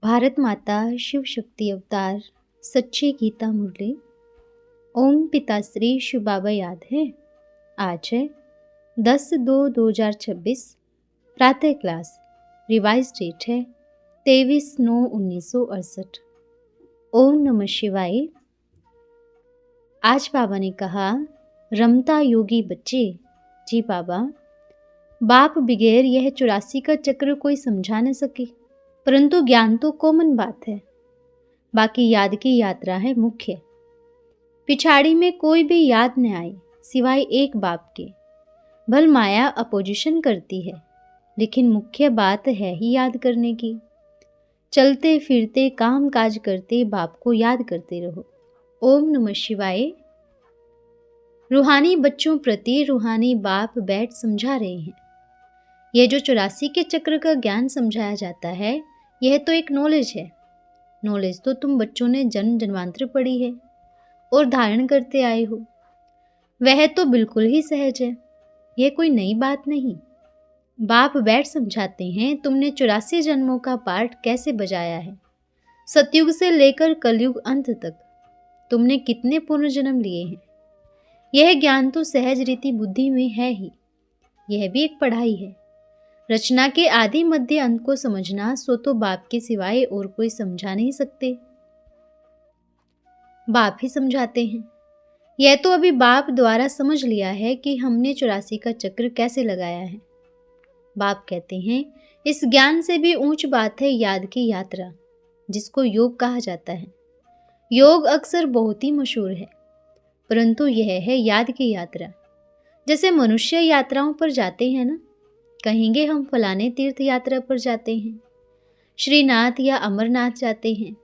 भारत माता शिव शक्ति अवतार सच्ची गीता मुरली। ओम पिताश्री शिव बाबा याद है। आज है 10/2/2026 प्रातः क्लास। रिवाइज डेट है 23/9/1968। ओम नमः शिवाय। आज बाबा ने कहा, रमता योगी बच्चे। जी बाबा, बाप बगैर यह 84 का चक्र कोई समझा न सके, परंतु ज्ञान तो कॉमन बात है। बाकी याद की यात्रा है मुख्य। पिछाड़ी में कोई भी याद न आए सिवाय एक बाप के। भल माया अपोजिशन करती है, लेकिन मुख्य बात है ही याद करने की। चलते फिरते काम काज करते बाप को याद करते रहो। ओम नमः शिवाय। रूहानी बच्चों प्रति रूहानी बाप बैठ समझा रहे हैं। यह जो 84 के चक्र का ज्ञान समझाया जाता है, यह तो एक नॉलेज है। नॉलेज तो तुम बच्चों ने जन्म जन्मांतर पढ़ी है और धारण करते आए हो। वह तो बिल्कुल ही सहज है, यह कोई नई बात नहीं। बाप बैठ समझाते हैं, तुमने 84 जन्मों का पाठ कैसे बजाया है। सतयुग से लेकर कलयुग अंत तक तुमने कितने पुनर्जन्म लिए हैं। यह ज्ञान तो सहज रीति बुद्धि में है ही। यह भी एक पढ़ाई है। रचना के आदि मध्य अंत को समझना सो तो बाप के सिवाय और कोई समझा नहीं सकते। बाप ही समझाते हैं। यह तो अभी बाप द्वारा समझ लिया है कि हमने 84 का चक्र कैसे लगाया है। बाप कहते हैं, इस ज्ञान से भी ऊंच बात है याद की यात्रा, जिसको योग कहा जाता है। योग अक्सर बहुत ही मशहूर है, परंतु यह है याद की यात्रा। जैसे मनुष्य यात्राओं पर जाते हैं ना, कहेंगे हम फलाने तीर्थ यात्रा पर जाते हैं, श्रीनाथ या अमरनाथ जाते हैं,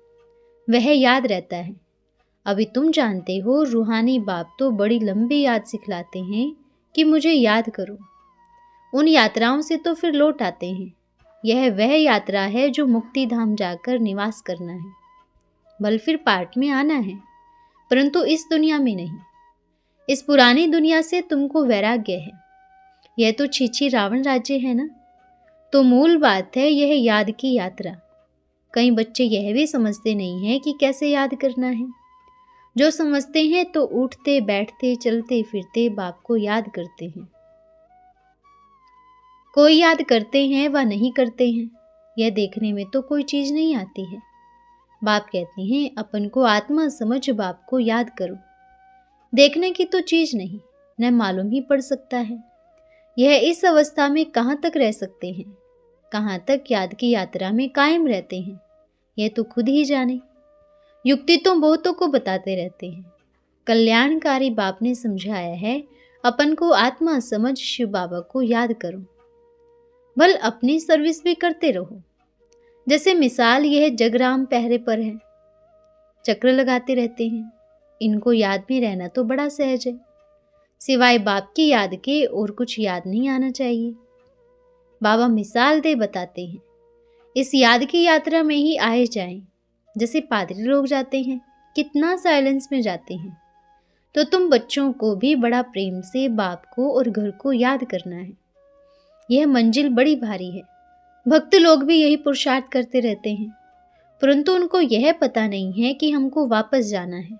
वह याद रहता है। अभी तुम जानते हो, रूहानी बाप तो बड़ी लंबी याद सिखलाते हैं कि मुझे याद करो। उन यात्राओं से तो फिर लौट आते हैं। यह वह यात्रा है जो मुक्ति धाम जाकर निवास करना है। बल फिर पार्ट में आना है, परंतु इस दुनिया में नहीं। इस पुरानी दुनिया से तुमको वैराग्य है। यह तो छीछी रावण राज्य है ना। तो मूल बात है यह याद की यात्रा। कई बच्चे यह भी समझते नहीं हैं कि कैसे याद करना है। जो समझते हैं तो उठते बैठते चलते फिरते बाप को याद करते हैं। कोई याद करते हैं व नहीं करते हैं, यह देखने में तो कोई चीज नहीं आती है। बाप कहते हैं, अपन को आत्मा समझ बाप को याद करो। देखने की तो चीज नहीं, न मालूम ही पड़ सकता है। यह इस अवस्था में कहाँ तक रह सकते हैं, कहाँ तक याद की यात्रा में कायम रहते हैं, यह तो खुद ही जाने। युक्ति तो बहुतों को बताते रहते हैं। कल्याणकारी बाप ने समझाया है, अपन को आत्मा समझ शिव बाबा को याद करो। भल अपनी सर्विस भी करते रहो। जैसे मिसाल यह जगराम पहरे पर है, चक्र लगाते रहते हैं। इनको याद में रहना तो बड़ा सहज है। सिवाय बाप की याद के और कुछ याद नहीं आना चाहिए। बाबा मिसाल दे बताते हैं, इस याद की यात्रा में ही आए जाएं। जैसे पादरी लोग जाते हैं, कितना साइलेंस में जाते हैं। तो तुम बच्चों को भी बड़ा प्रेम से बाप को और घर को याद करना है। यह मंजिल बड़ी भारी है। भक्त लोग भी यही पुरुषार्थ करते रहते हैं, परंतु उनको यह पता नहीं है कि हमको वापस जाना है।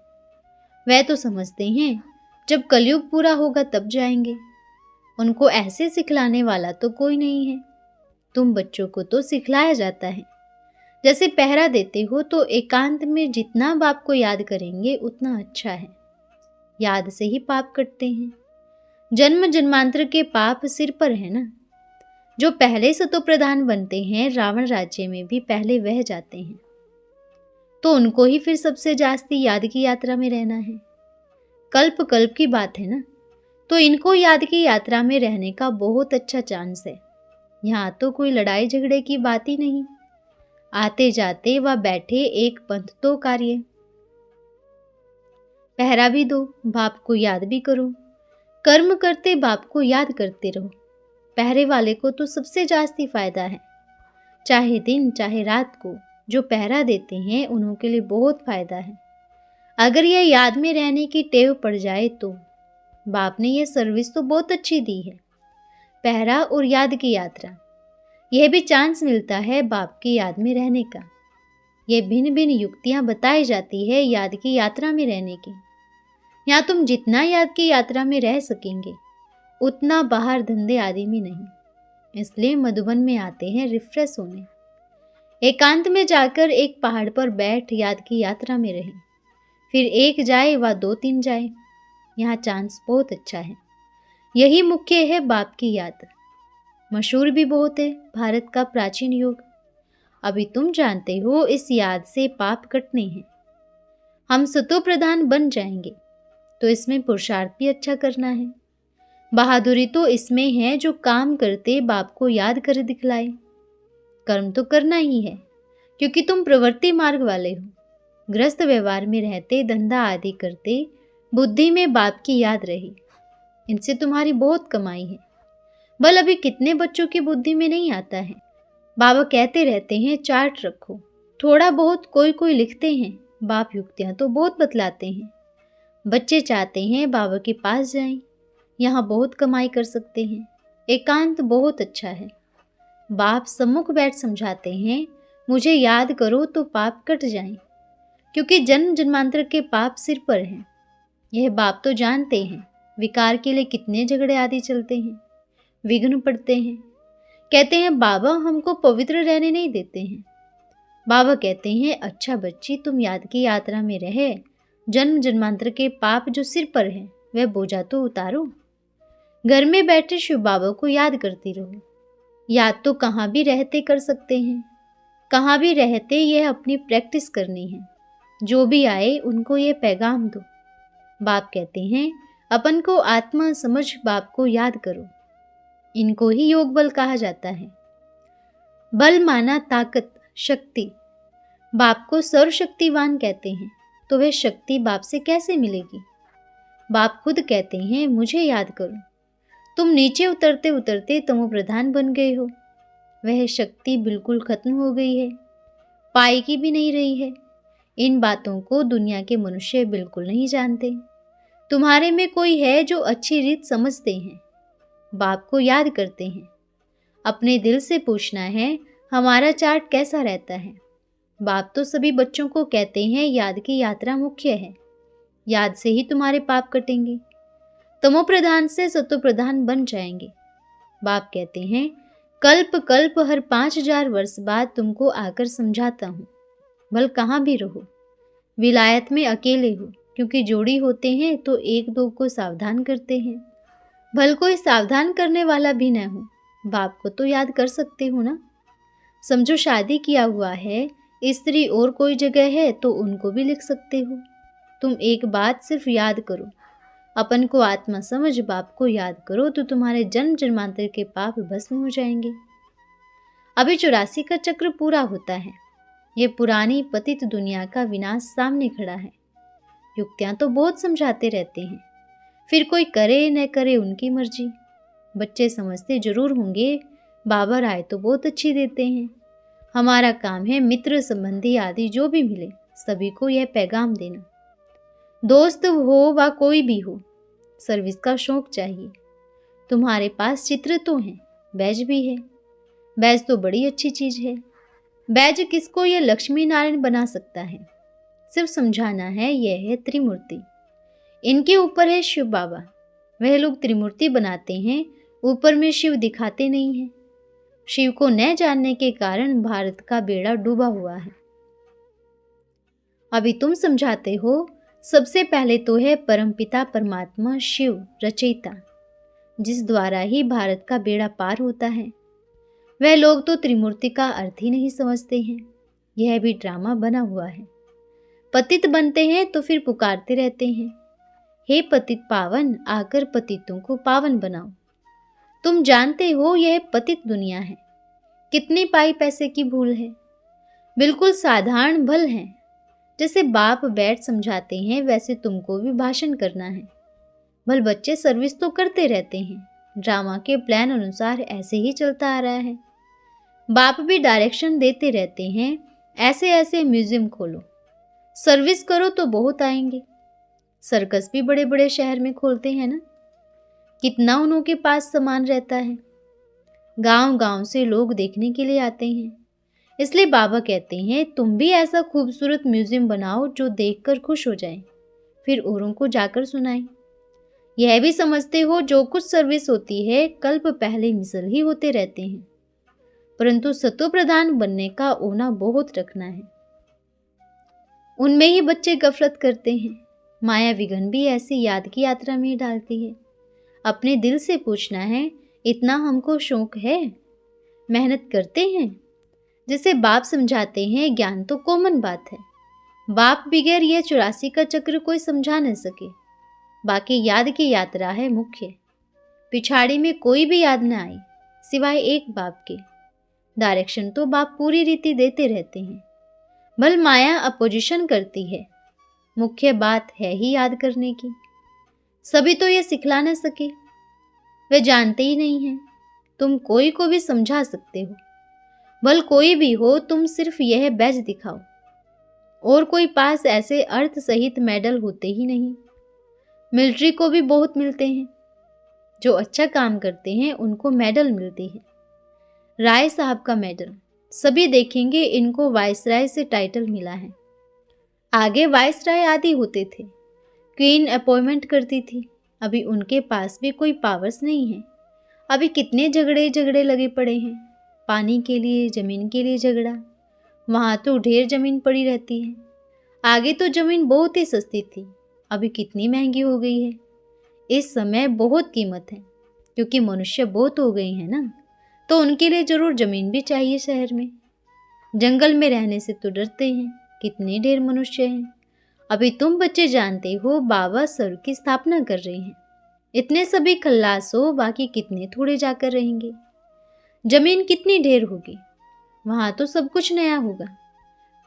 वह तो समझते हैं जब कलयुग पूरा होगा तब जाएंगे। उनको ऐसे सिखलाने वाला तो कोई नहीं है। तुम बच्चों को तो सिखलाया जाता है। जैसे पहरा देते हो तो एकांत में जितना बाप को याद करेंगे उतना अच्छा है। याद से ही पाप कटते हैं। जन्म जन्मांतर के पाप सिर पर है ना। जो पहले से तो प्रधान बनते हैं, रावण राज्य में भी पहले वह जाते हैं, तो उनको ही फिर सबसे जास्ती याद की यात्रा में रहना है। कल्प कल्प की बात है ना, तो इनको याद की यात्रा में रहने का बहुत अच्छा चांस है। यहाँ तो कोई लड़ाई झगड़े की बात ही नहीं। आते जाते व बैठे एक पंथ तो कार्य। पहरा भी दो, बाप को याद भी करो। कर्म करते बाप को याद करते रहो। पहरे वाले को तो सबसे जास्ती फायदा है। चाहे दिन चाहे रात को जो पहरा देते हैं उन्हों के लिए बहुत फायदा है। अगर यह याद में रहने की टेव पड़ जाए तो बाप ने यह सर्विस तो बहुत अच्छी दी है। पहरा और याद की यात्रा, यह भी चांस मिलता है बाप की याद में रहने का। ये भिन्न भिन्न युक्तियां बताई जाती है याद की यात्रा में रहने की। यहाँ तुम जितना याद की यात्रा में रह सकेंगे उतना बाहर धंधे आदि में नहीं। इसलिए मधुबन में आते हैं रिफ्रेश होने। एकांत में जाकर एक पहाड़ पर बैठ याद की यात्रा में रहें। फिर एक जाए व 2-3 जाए, यहाँ चांस बहुत अच्छा है। यही मुख्य है बाप की याद। मशहूर भी बहुत है भारत का प्राचीन योग। अभी तुम जानते हो इस याद से पाप कटने हैं। हम सतो प्रधान बन जाएंगे तो इसमें पुरुषार्थ भी अच्छा करना है। बहादुरी तो इसमें है जो काम करते बाप को याद कर दिखलाए। कर्म तो करना ही है क्योंकि तुम प्रवृत्ति मार्ग वाले हो। ग्रस्त व्यवहार में रहते, धंधा आदि करते, बुद्धि में बाप की याद रही। इनसे तुम्हारी बहुत कमाई है। बल अभी कितने बच्चों की बुद्धि में नहीं आता है। बाबा कहते रहते हैं चार्ट रखो। थोड़ा बहुत कोई कोई लिखते हैं। बाप युक्तियां तो बहुत बतलाते हैं। बच्चे चाहते हैं बाबा के पास जाएं, यहाँ बहुत कमाई कर सकते हैं। एकांत बहुत अच्छा है। बाप सम्मुख बैठ समझाते हैं मुझे याद करो तो पाप कट जाएं, क्योंकि जन्म जन्मांतर के पाप सिर पर हैं। यह बाप तो जानते हैं। विकार के लिए कितने झगड़े आदि चलते हैं, विघ्न पड़ते हैं। कहते हैं बाबा हमको पवित्र रहने नहीं देते हैं। बाबा कहते हैं अच्छा बच्ची तुम याद की यात्रा में रहे, जन्म जन्मांतर के पाप जो सिर पर है वह बोझा तो उतारो। घर में बैठे शिव बाबा को याद करती रहो। याद तो कहाँ भी रहते कर सकते हैं। कहाँ भी रहते यह अपनी प्रैक्टिस करनी है। जो भी आए उनको ये पैगाम दो। बाप कहते हैं अपन को आत्मा समझ बाप को याद करो। इनको ही योग बल कहा जाता है। बल माना ताकत, शक्ति। बाप को सर्वशक्तिवान कहते हैं तो वह शक्ति बाप से कैसे मिलेगी। बाप खुद कहते हैं मुझे याद करो। तुम नीचे उतरते उतरते तमोप्रधान बन गए हो। वह शक्ति बिल्कुल खत्म हो गई है, पाई की भी नहीं रही है। इन बातों को दुनिया के मनुष्य बिल्कुल नहीं जानते। तुम्हारे में कोई है जो अच्छी रीत समझते हैं, बाप को याद करते हैं। अपने दिल से पूछना है हमारा चार्ट कैसा रहता है। बाप तो सभी बच्चों को कहते हैं याद की यात्रा मुख्य है। याद से ही तुम्हारे पाप कटेंगे। तमोप्रधान से सतोप्रधान बन जाएंगे। बाप कहते हैं कल्प कल्प हर 5000 वर्ष बाद तुमको आकर समझाता हूँ। भल कहाँ भी रहो, विलायत में अकेले हो, क्योंकि जोड़ी होते हैं तो एक दो को सावधान करते हैं। भल कोई सावधान करने वाला भी न हो, बाप को तो याद कर सकते हो ना। समझो शादी किया हुआ है, स्त्री और कोई जगह है तो उनको भी लिख सकते हो। तुम एक बात सिर्फ याद करो, अपन को आत्मा समझ बाप को याद करो तो तुम्हारे जन्म जन्मांतर के पाप भस्म हो जाएंगे। अभी 84 का चक्र पूरा होता है। ये पुरानी पतित दुनिया का विनाश सामने खड़ा है। युक्तियां तो बहुत समझाते रहते हैं, फिर कोई करे न करे उनकी मर्जी। बच्चे समझते जरूर होंगे बाबा राय तो बहुत अच्छी देते हैं। हमारा काम है मित्र संबंधी आदि जो भी मिले सभी को यह पैगाम देना। दोस्त हो व कोई भी हो, सर्विस का शौक चाहिए। तुम्हारे पास चित्र तो हैं, बैज भी है। बैज तो बड़ी अच्छी चीज है। बैज किसको यह लक्ष्मी नारायण बना सकता है। सिर्फ समझाना है, यह है त्रिमूर्ति। इनके ऊपर है शिव बाबा। वह लोग त्रिमूर्ति बनाते हैं, ऊपर में शिव दिखाते नहीं हैं। शिव को न जानने के कारण भारत का बेड़ा डूबा हुआ है। अभी तुम समझाते हो, सबसे पहले तो है परमपिता परमात्मा शिव रचयिता, जिस द्वारा ही भारत का बेड़ा पार होता है। वह लोग तो त्रिमूर्ति का अर्थ ही नहीं समझते हैं। यह भी ड्रामा बना हुआ है। पतित बनते हैं तो फिर पुकारते रहते हैं, हे पतित पावन, आकर पतितों को पावन बनाओ। तुम जानते हो यह पतित दुनिया है। कितनी पाई पैसे की भूल है। बिल्कुल साधारण भल है। जैसे बाप बैठ समझाते हैं वैसे तुमको भी भाषण करना है। भल बच्चे सर्विस तो करते रहते हैं, ड्रामा के प्लान अनुसार ऐसे ही चलता आ रहा है। बाप भी डायरेक्शन देते रहते हैं, ऐसे ऐसे म्यूजियम खोलो, सर्विस करो तो बहुत आएंगे। सर्कस भी बड़े बड़े शहर में खोलते हैं ना। कितना उन्हों के पास सामान रहता है। गांव गांव से लोग देखने के लिए आते हैं। इसलिए बाबा कहते हैं तुम भी ऐसा खूबसूरत म्यूजियम बनाओ जो देखकर खुश हो जाए, फिर औरों को जाकर सुनाए। यह भी समझते हो जो कुछ सर्विस होती है कल्प पहले मिसल ही होते रहते हैं, परंतु सत्व प्रधान बनने का ओना बहुत रखना है। उनमें ही बच्चे गफलत करते हैं। माया विघन भी ऐसी याद की यात्रा में डालती है। अपने दिल से पूछना है, इतना हमको शौक है, मेहनत करते हैं। जैसे बाप समझाते हैं, ज्ञान तो कॉमन बात है। बाप बगैर यह 84 का चक्र कोई समझा न सके। बाकी याद की यात्रा है मुख्य। पिछाड़ी में कोई भी याद न आए सिवाय एक बाप के। डायरेक्शन तो बाप पूरी रीति देते रहते हैं। भल माया अपोजिशन करती है, मुख्य बात है ही याद करने की। सभी तो ये सिखला न सके, वे जानते ही नहीं हैं। तुम कोई को भी समझा सकते हो, भल कोई भी हो, तुम सिर्फ यह बैज दिखाओ। और कोई पास ऐसे अर्थ सहित मेडल होते ही नहीं। मिलिट्री को भी बहुत मिलते हैं, जो अच्छा काम करते हैं उनको मेडल मिलते हैं। राय साहब का मेडल सभी देखेंगे, इनको वाइसराय से टाइटल मिला है। आगे वाइसराय आदि होते थे, क्वीन अपॉइंटमेंट करती थी। अभी उनके पास भी कोई पावर्स नहीं है। अभी कितने झगड़े लगे पड़े हैं, पानी के लिए, जमीन के लिए झगड़ा। वहाँ तो ढेर जमीन पड़ी रहती है। आगे तो जमीन बहुत ही सस्ती थी, अभी कितनी महंगी हो गई है। इस समय बहुत कीमत है, क्योंकि मनुष्य बहुत हो गए हैं ना, तो उनके लिए जरूर जमीन भी चाहिए। शहर में जंगल में रहने से तो डरते हैं, कितने ढेर मनुष्य हैं। अभी तुम बच्चे जानते हो बाबा स्वर्ग की स्थापना कर रहे हैं। इतने सभी खल्लास हो, बाकी कितने थोड़े जाकर रहेंगे। जमीन कितनी ढेर होगी, वहां तो सब कुछ नया होगा।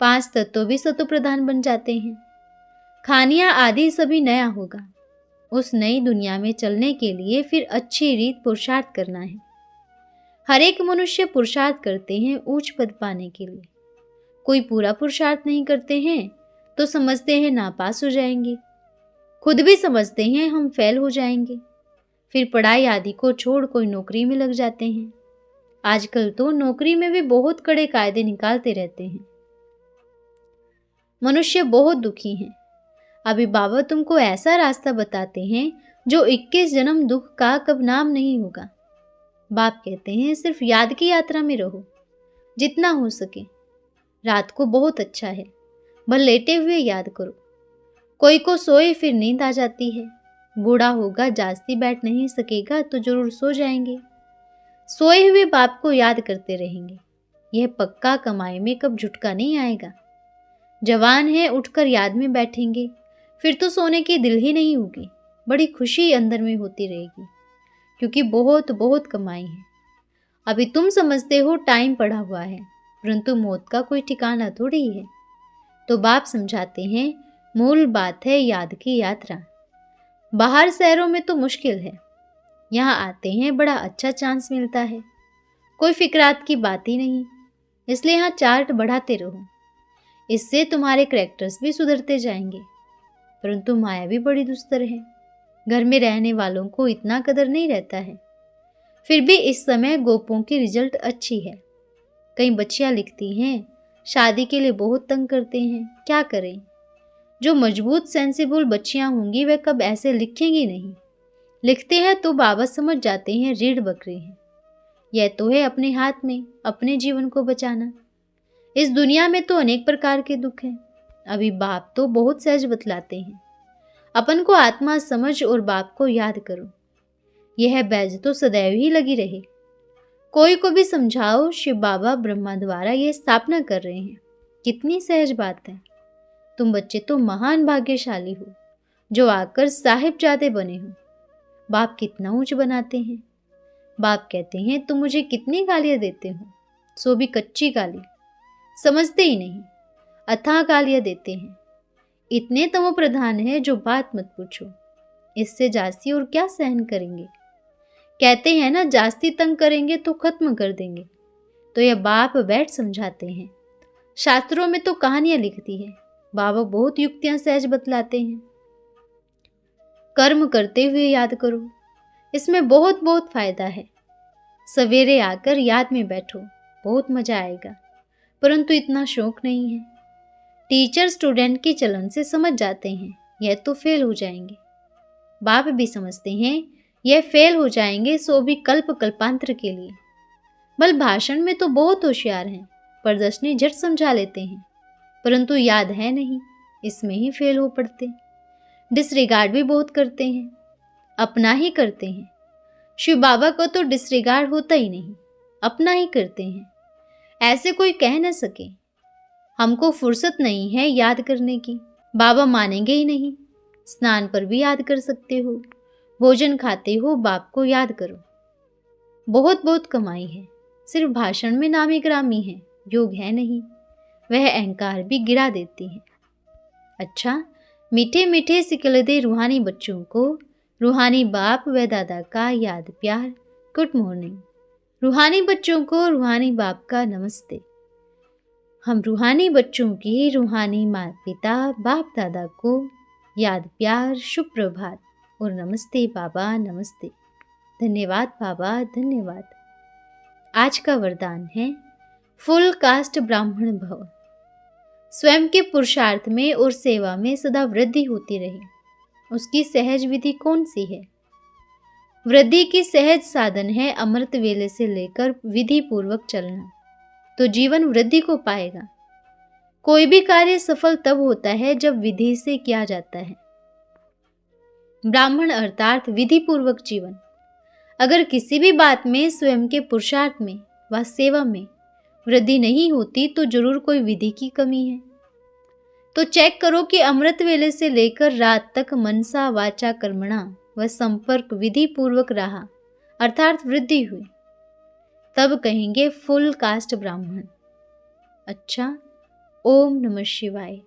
5 तत्व भी सत्व प्रधान बन जाते हैं। खानियां आदि सभी नया होगा। उस नई दुनिया में चलने के लिए फिर अच्छी रीत पुरुषार्थ करना है। हर एक मनुष्य पुरुषार्थ करते हैं ऊंच पद पाने के लिए। कोई पूरा पुरुषार्थ नहीं करते हैं तो समझते हैं नापास हो जाएंगे। खुद भी समझते हैं हम फेल हो जाएंगे, फिर पढ़ाई आदि को छोड़ कोई नौकरी में लग जाते हैं। आजकल तो नौकरी में भी बहुत कड़े कायदे निकालते रहते हैं। मनुष्य बहुत दुखी हैं। अभी बाबा तुमको ऐसा रास्ता बताते हैं जो 21 जन्म दुख का कब नाम नहीं होगा। बाप कहते हैं सिर्फ याद की यात्रा में रहो जितना हो सके। रात को बहुत अच्छा है, भल लेटे हुए याद करो। कोई को सोए फिर नींद आ जाती है। बूढ़ा होगा, जास्ती बैठ नहीं सकेगा तो जरूर सो जाएंगे। सोए हुए बाप को याद करते रहेंगे, यह पक्का। कमाई में कब झुटका नहीं आएगा। जवान है, उठकर याद में बैठेंगे, फिर तो सोने की दिल ही नहीं होगी। बड़ी खुशी अंदर में होती रहेगी, क्योंकि बहुत बहुत कमाई है। अभी तुम समझते हो टाइम पड़ा हुआ है, परंतु मौत का कोई ठिकाना थोड़ी है। तो बाप समझाते हैं मूल बात है याद की यात्रा। बाहर शहरों में तो मुश्किल है, यहाँ आते हैं बड़ा अच्छा चांस मिलता है। कोई फिक्रात की बात ही नहीं, इसलिए यहाँ चार्ट बढ़ाते रहो। इससे तुम्हारे कैरेक्टर्स भी सुधरते जाएंगे। परंतु माया भी बड़ी दुस्तर है, घर में रहने वालों को इतना कदर नहीं रहता है। फिर भी इस समय गोपों की रिजल्ट अच्छी है। कई बच्चियां लिखती हैं, शादी के लिए बहुत तंग करते हैं, क्या करें। जो मजबूत सेंसिबल बच्चियां होंगी वे कब ऐसे लिखेंगी नहीं। लिखते हैं तो बाबा समझ जाते हैं रीढ़ बकरे हैं। यह तो है अपने हाथ में अपने जीवन को बचाना। इस दुनिया में तो अनेक प्रकार के दुख हैं। अभी बाप तो बहुत सहज बतलाते हैं, अपन को आत्मा समझ और बाप को याद करो। यह बैज तो सदैव ही लगी रहे। कोई को भी समझाओ शिव बाबा ब्रह्मा द्वारा यह स्थापना कर रहे हैं, कितनी सहज बात है। तुम बच्चे तो महान भाग्यशाली हो जो आकर साहिबजादे बने हो। बाप कितना ऊंच बनाते हैं। बाप कहते हैं तुम मुझे कितनी गालियां देते हो, सो भी कच्ची गाली, समझते ही नहीं, अथाह गालियां देते हैं। इतने तमो प्रधान है जो बात मत पूछो। इससे जास्ती और क्या सहन करेंगे। कहते हैं ना जास्ती तंग करेंगे तो खत्म कर देंगे। तो यह बाप बैठ समझाते हैं। शास्त्रों में तो कहानियां लिखती है, बाबा बहुत युक्तियां सहज बतलाते हैं। कर्म करते हुए याद करो, इसमें बहुत बहुत फायदा है। सवेरे आकर याद में बैठो, बहुत मजा आएगा। परंतु इतना शौक नहीं है। टीचर स्टूडेंट की चलन से समझ जाते हैं यह तो फेल हो जाएंगे। बाप भी समझते हैं यह फेल हो जाएंगे, सो भी कल्प कल्पांतर के लिए। बल भाषण में तो बहुत होशियार हैं, प्रदर्शनी झट समझा लेते हैं, परंतु याद है नहीं, इसमें ही फेल हो पड़ते। डिसरिगार्ड भी बहुत करते हैं, अपना ही करते हैं। शिव बाबा को तो डिसरिगार्ड होता ही नहीं, अपना ही करते हैं। ऐसे कोई कह न सके। हमको फुर्सत नहीं है याद करने की, बाबा मानेंगे ही नहीं। स्नान पर भी याद कर सकते हो, भोजन खाते हो बाप को याद करो। बहुत बहुत कमाई है, सिर्फ भाषण में नामी ग्रामी है, योग है नहीं। वह अहंकार भी गिरा देती है। अच्छा, मीठे मीठे सिकलदे रूहानी बच्चों को रूहानी बाप व दादा का याद प्यार। Good morning. रूहानी बच्चों को रूहानी बाप का नमस्ते। हम रूहानी बच्चों की रूहानी माता पिता बाप दादा को याद प्यार, शुभ प्रभात और नमस्ते बाबा, नमस्ते। धन्यवाद बाबा, धन्यवाद। आज का वरदान है फुल कास्ट ब्राह्मण भव। स्वयं के पुरुषार्थ में और सेवा में सदा वृद्धि होती रहे, उसकी सहज विधि कौन सी है? वृद्धि की सहज साधन है अमृत वेले से लेकर विधि पूर्वक चलना, तो जीवन वृद्धि को पाएगा। कोई भी कार्य सफल तब होता है जब विधि से किया जाता है। ब्राह्मण अर्थात विधि पूर्वक जीवन। अगर किसी भी बात में स्वयं के पुरुषार्थ में व सेवा में वृद्धि नहीं होती तो जरूर कोई विधि की कमी है। तो चेक करो कि अमृत वेले से लेकर रात तक मनसा वाचा कर्मणा व संपर्क विधि पूर्वक रहा, अर्थात वृद्धि हुई, तब कहेंगे फुल कास्ट ब्राह्मण। अच्छा, ओम नमः शिवाय।